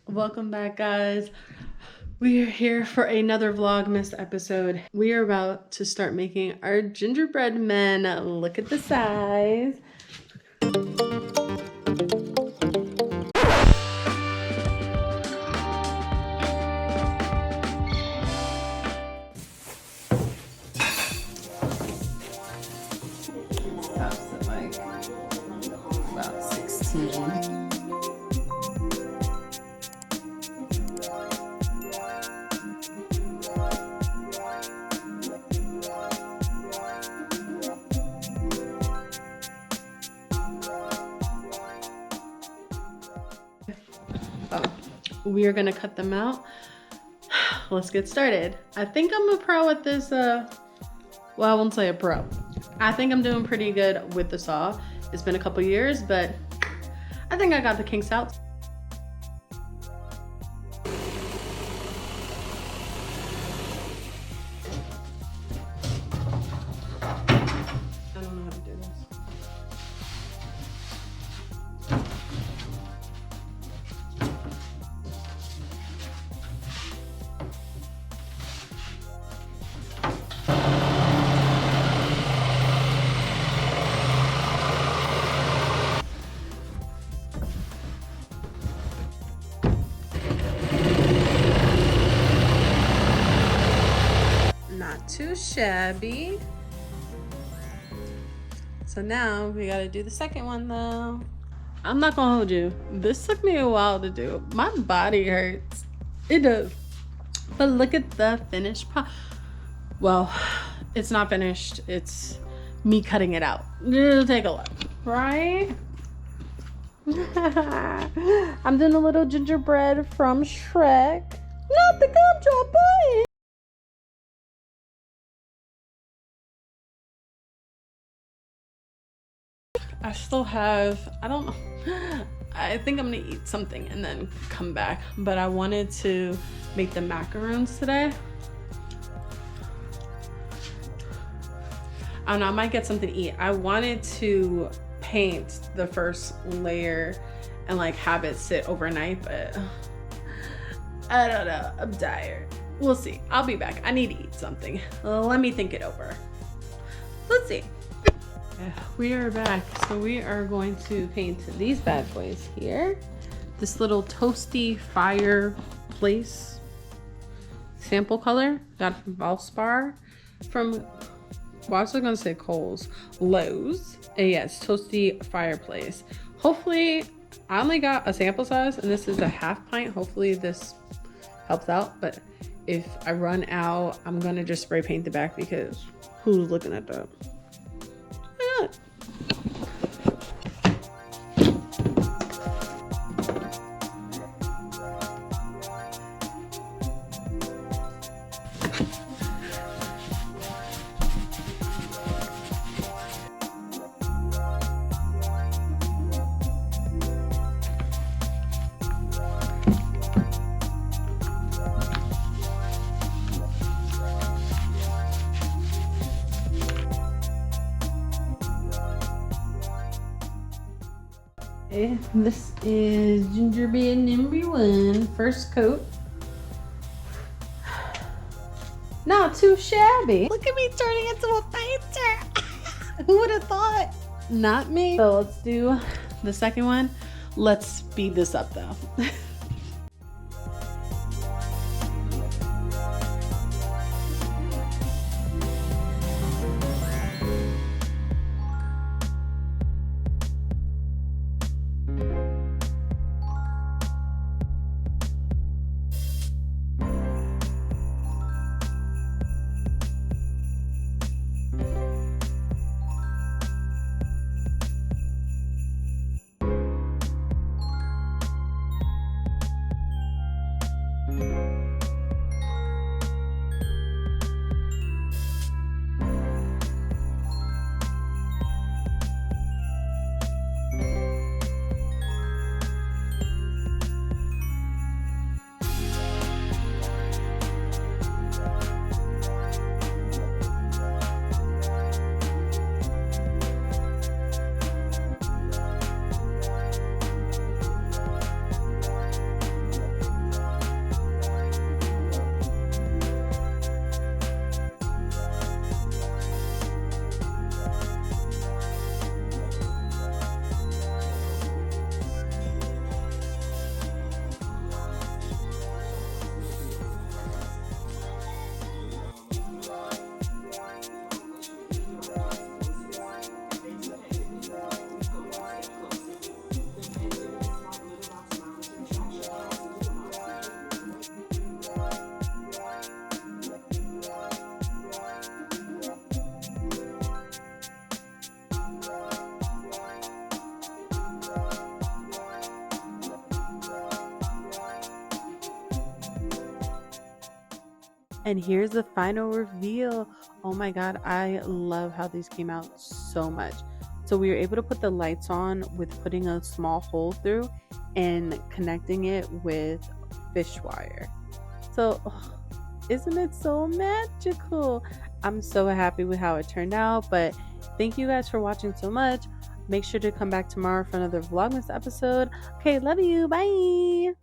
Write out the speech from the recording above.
Welcome back, guys. We are here for another Vlogmas episode. We are about to start making our gingerbread men. Look at the size. Stops at like about 16. We are gonna cut them out. Let's get started. I think I'm a pro at this. Well, I won't say a pro. I think I'm doing pretty good with the saw. It's been a couple years, but I think I got the kinks out. I don't know how to do this. Not too shabby. So now we gotta do the second one though. I'm not gonna hold you. This took me a while to do. My body hurts. It does. But look at the finished well, it's not finished. It's me cutting it out. It'll take a look, right? I'm doing a little gingerbread from Shrek. Not the gumdrop boy. I still have, I don't know. I think I'm gonna eat something and then come back. But I wanted to make the macaroons today. I don't know, I might get something to eat. I wanted to paint the first layer and like have it sit overnight, but I don't know, I'm tired. We'll see, I'll be back. I need to eat something. Let me think it over. Let's see. We are back. So we are going to paint these bad boys here. This little toasty fireplace sample color. Got from Valspar from, well, I was gonna say Kohl's. Loews. And yes, toasty fireplace. Hopefully, I only got a sample size and this is a half pint. Hopefully this helps out. But if I run out, I'm gonna just spray paint the back because who's looking at that? This is gingerbread number 1, first coat. Not too shabby. Look at me turning into a painter. Who would have thought? Not me. So let's do the second one. Let's speed this up though. And here's the final reveal. Oh my god, I love how these came out so much. So we were able to put the lights on with putting a small hole through and connecting it with fish wire. So isn't it so magical? I'm so happy with how it turned out. But thank you guys for watching so much. Make sure to come back tomorrow for another Vlogmas episode. Okay, love you. Bye.